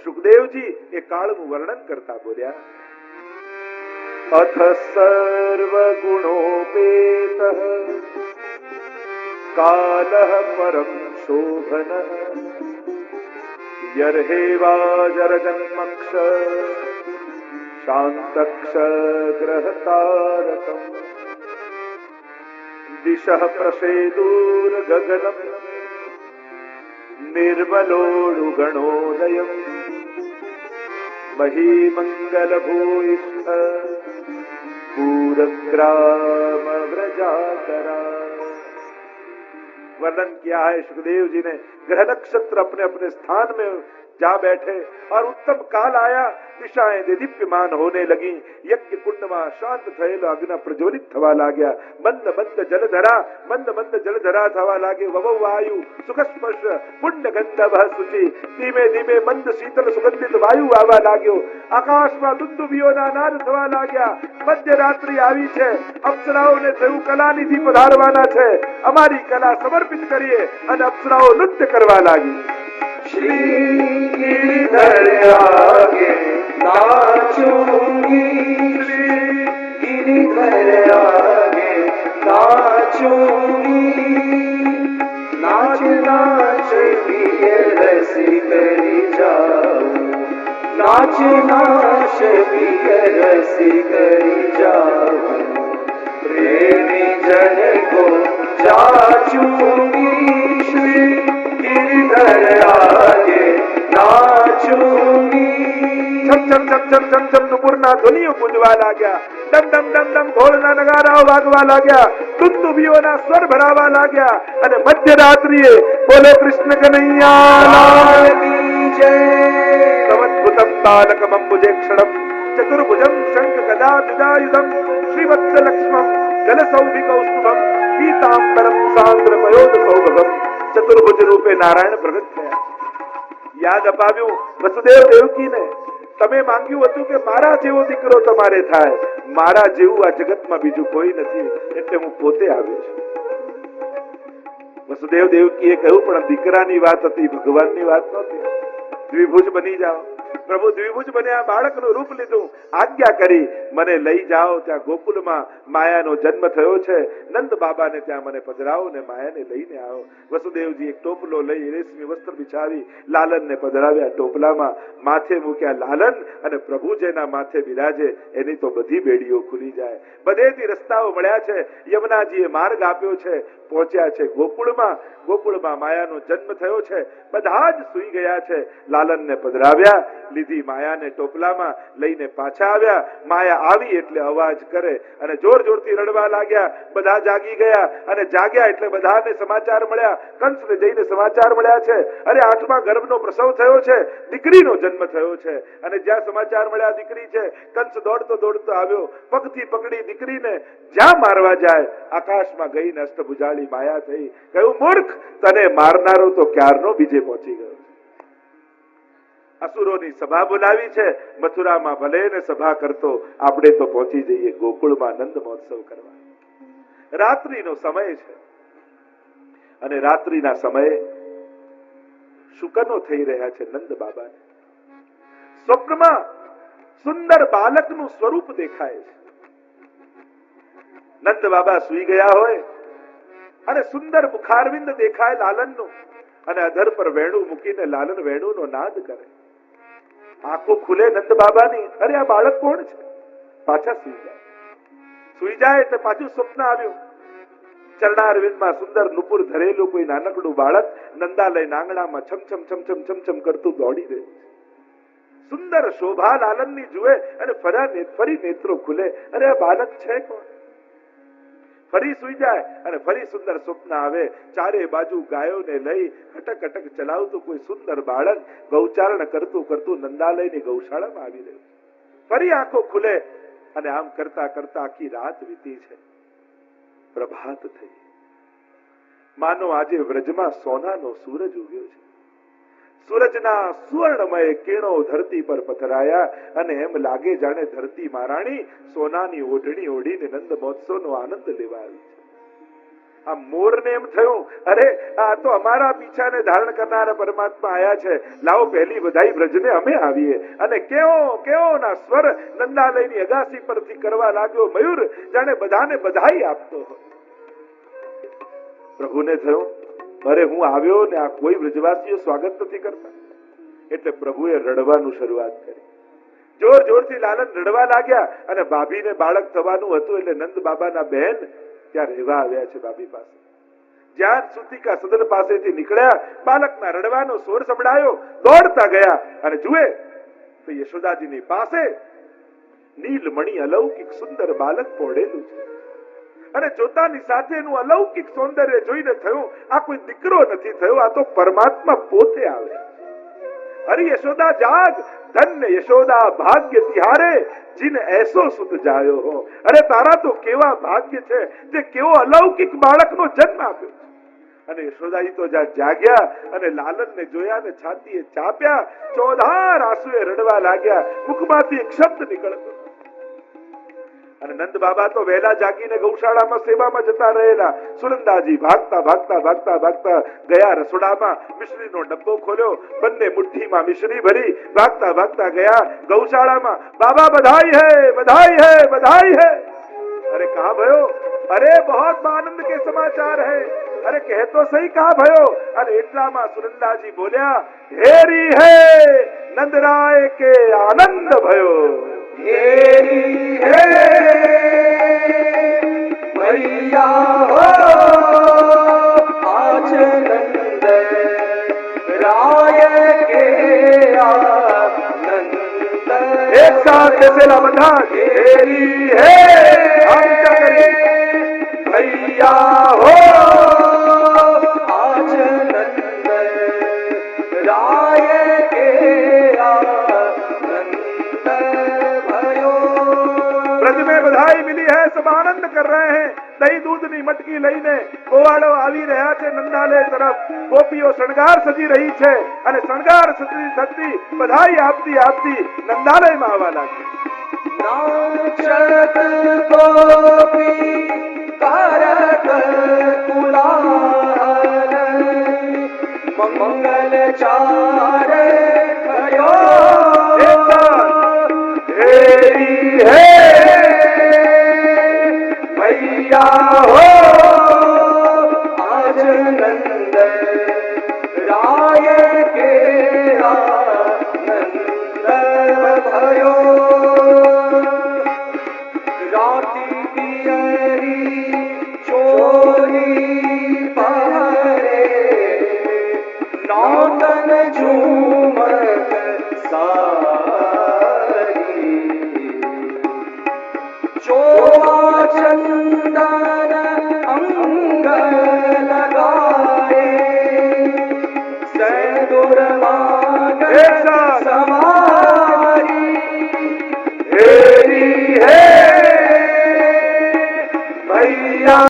સુખદેવજી એ કાળનું વર્ણન કરતા બોલ્યા, અથ સર્વ ગુણોપેત કાલઃ પરમ શોભન યર્હેવાજર જન્મક્ષ શાંતક્ષ ગ્રહતારકમ દિશઃ પ્રસેદુર ગગનમ નિર્મલોડુ ગણોદયમ મહીમંગલ ભૂઇષ્ઠ पूरग्राम व्रजाकरा। वर्णन किया है सुखदेव जी ने, ग्रह नक्षत्र अपने अपने स्थान में जा बैठे और उत्तम काल आया, दिशाएं दीप्यमान होने लगी, यज्ञ कुंड में शांत थયેલો अग्नि प्रज्वलित थवा लाग्या, मंद मंद जलधरा थवा लागे, ववौ वायु सुख स्पर्श पुण्य गंधव शुचि, धीमे धीमे मंद शीतल सुगंधित वायु आवा लाग्यो, आकाश में दुंदुभियोना नाद थवा लाग्या, मध्य रात्रि આવી છે, અપ્સરાઓને થયું કલાનિધિ પધારવાના છે, અમારી કલા સમર્પિત કરીએ, અને અપ્સરાઓ નૃત્ય કરવા લાગી। श्री गिरिधर आगे नाचूंगी, श्री गिरिधर आगे नाचूंगी, नाच नाच प्रिय रसी करी जाऊं, नाच नाच प्रिय रसी करी जाऊं, प्रेमी जन को जाचूंगी, श्री गिरिधर आगे नाचूंगी। छम छम छम छम छम छम नुपुરના ધ્વનિઓ ગુંજવા લાગ્યા, ડમ ડમ ડમ ડમ ઢોલના નગારાઓ વાગવા લાગ્યા, દુંદુભીઓના સ્વર ભરાવા લાગ્યા, અને મધ્યરાત્રિએ બોલો કૃષ્ણ કનૈયા લાલ કી જય। સમદ્ભુતમ તાલકમ અંબુજેક્ષણમ ચતુર્ભુજમ શંખ ગદા વિદાયુધમ શ્રીવત્સલક્ષ્મમ જલસૌભિકૌસ્તુભમ પીતાંબરમ સાંદ્ર પયોદ સૌભગમ। ચતુર્ભુજ રૂપે નારાયણ પ્રગટ થયા। યાદ અપાવ્યું વસુદેવ દેવકીને, તમે માંગ્યું હતું કે મારા જેવો દીકરો તમારે થાય, મારા જેવું આ જગતમાં બીજું કોઈ નથી, એટલે હું પોતે આવ્યો છું। વસુદેવ દેવકીએ કહ્યું, પણ દીકરાની વાત હતી, ભગવાનની વાત નહોતી। દ્વિભુજ બની જાઓ। પ્રભુ દ્વિભુજ બન્યા, બાળકનું રૂપ લીધું, આજ્ઞા કરી મને લઈ જાઓ, ત્યાં ગોકુલમાં માયાનો જન્મ થયો છે, નંદ બાબાને ત્યાં મને પધરાવો ને માયાને લઈને આવો। વસુદેવજી એક ટોપલો લઈ રેશમી વસ્ત્ર બિછાવી લાલનને પધરાવ્યા। ટોપલામાં માથે મૂક્યા લાલન, અને પ્રભુ જેના માથે બિરાજે એની તો બધી બેડીઓ ખુલી જાય। બધેથી રસ્તાઓ મળ્યા છે, યમુનાજીએ માર્ગ આપ્યો છે, પહોંચ્યા છે ગોકુળમાં। ગોકુળમાં માયાનો જન્મ થયો છે, બધા જ સૂઈ ગયા છે। લાલનને પધરાવ્યા, લીધી માયાને ટોપલામાં લઈને પાછા આવ્યા। માયા આવી એટલે અવાજ કરે અને જોર જોરથી રડવા लाग्या। બધા જાગી ગયા, અને જાગ્યા એટલે બધાને સમાચાર મળ્યા। કંસને જઈને સમાચાર મળ્યા છે, અરે 8મા ગર્ભનો પ્રસવ થયો છે, દીકરીનો જન્મ થયો છે। અને જ્યાં સમાચાર મળ્યા દીકરી છે, કંસ દોડતો દોડતો આવ્યો, પગથી પકડી દીકરીને જ્યાં મારવા જાય, આકાશમાં ગઈને અષ્ટભુજાળી માયા થઈ, કહ્યું મૂર્ખ, તને મારનારો તો ક્યારનો બીજે પહોંચી ગયો। असुरोनी सभा बोलावी छे, मथुरामां भले ने सभा करतो, आपणे तो पहोंची जईए गोकुळमां नंद महोत्सव करवा। रात्रिनो समय छे, अने रात्रिना समये शुकनो थई रह्या छे नंद बाबाने। स्वप्नमा सुंदर बालकनुं स्वरूप देखाय छे। नंद बाबा सुई गया होय, अने सुंदर मुखारविंद देखाय लालननुं, अने अधर पर वेणु मूकीने लालन वेणुनो नाद करे। आंखों खुले नंद बाबानी, अरे आ बाळक कोण छे? पाछा सुई जाए એટલે પાછું સ્વપ્ન આવ્યું। ચરણારવિંદમાં સુંદર નુપુર ધરેલું કોઈ નાનકડું બાળક નંદાલય આંગણામાં છમ છમ છમ છમ છમ છમ કરતું દોડી રહ્યું છે। સુંદર શોભા લાલનની જુએ અને ફરી નેત્રો ખુલે, અરે આ બાળક છે કોણ? ફરી સુઈ જાય અને ફરી સુંદર સ્વપ્ન આવે। ચારે બાજુ ગાયોને લઈ અટક અટક ચલાવતું કોઈ સુંદર બાળક ગૌચારણ કરતું કરતું નંદાલયની ગૌશાળામાં આવી રહ્યું। ફરી આંખો ખુલે અને આમ કરતા કરતા આખી રાત વીતી છે। પ્રભાત થઈ, માનો આજે વ્રજમાં સોનાનો સૂરજ ઉગ્યો છે। સૂરજના સુવર્ણમય કિરણો ધરતી પર પથરાયા, અને એમ લાગે જાણે ધરતી મહારાણી સોનાની ઓઢણી ઓઢીને નંદ મહોત્સવનો આનંદ લેવા આવી છે। આ મોરને એમ થયું, અરે આ તો અમારા પીછાને ધારણ કરનારા પરમાત્મા આયા છે, લાવો પહેલી બધાઈ બ્રજને અમે આવીએ. અને કેવો કેવો ના સ્વર નંદાલયની અગાસી પરથી કરવા લાગ્યો મયુર, જાણે બધાને બધાઈ આપતો હોય. પ્રભુને થયું, અરે હું આવ્યો ને આ કોઈ બ્રજવાસીઓ સ્વાગત નથી કરતા. એટલે પ્રભુએ રડવાનું શરૂઆત કરી. જોર જોરથી લાલન રડવા લાગ્યા. અને ભાભીને બાળક થવાનું હતું એટલે નંદ બાબાના બહેન ત્યાં રહેવા આવ્યા છે ભાભી પાસે. જ્યાં સુતિકા સદન પાસેથી નીકળ્યા, બાળકના રડવાનો સ્વર સંભળાયો, દોડતા ગયા અને જુએ તો યશોદાજીની પાસે નીલમણી અલૌકિક સુંદર બાળક પોડેલું છે. અને જોતાની સાથેનું અલૌકિક સૌંદર્ય જોઈને થયું, આ કોઈ દીકરો નથી થયો, આ તો પરમાત્મા પોતે આવે. અરે યશોદા જાગ, ધન્ય યશોદા ભાગ્ય તિહારે જીન એસો સુત જાયો હો. અરે તારા તો કેવા ભાગ્ય છે, જે કેવો અલૌકિક બાળકનો જન્મ આપ્યો. અને યશોદાજી તો જાગ્યા અને લાલનને જોયા ને છાતીએ ચાપ્યા, ચોધાર આંસુએ રડવા લાગ્યા. મુખમાંથી એક શબ્દ નીકળતો. અને નંદ બાબા તો વહેલા જાગીને ગૌશાળામાં સેવામાં જતા રહેલા. સુનંદાજી ભાગતા ભાગતા ભાગતા ભાગતા ગયા રસોડામાં, મિશ્રીનો ડબ્બો ખોલ્યો, બંને મુઠ્ઠીમાં મિશ્રી ભરી ભાગતા ભાગતા ગયા ગૌશાળામાં. બાબા બધાઈ હૈ, બધાઈ હૈ, બધાઈ હૈ. अरे कहा भयो? अरे बहुत आनंद के समाचार है. अरे कह तो सही कहा भयो. અને એટલામાં સુનંદાજી બોલ્યા, હેરી હે નંદરાય કે આનંદ भयो. हेरी है मैया हो आज नंद राय के आनंद. एक साथ बेसेला બધા હેરી હે मैया हो आज नंद राय के आनंद भयो. ब्रज में बधाई मिली है, सब आनंद कर रहे हैं. દહીં દૂધની મટકી લઈને ગોવાળો આવી રહ્યા છે નંદાલય તરફ. ગોપીઓ શણગાર સજી રહી છે અને શણગાર સજી થતી બધાઈ આપતી આપતી નંદાલયમાં આવવા લાગી. नाचत गोपी करत कुलाल मंगल चार कयो हेरी है मैया हो आज नंद राय के आनंद भयो. राती पियरी चोरी पहरे नौतन झूमक सारी. चोवा चंदा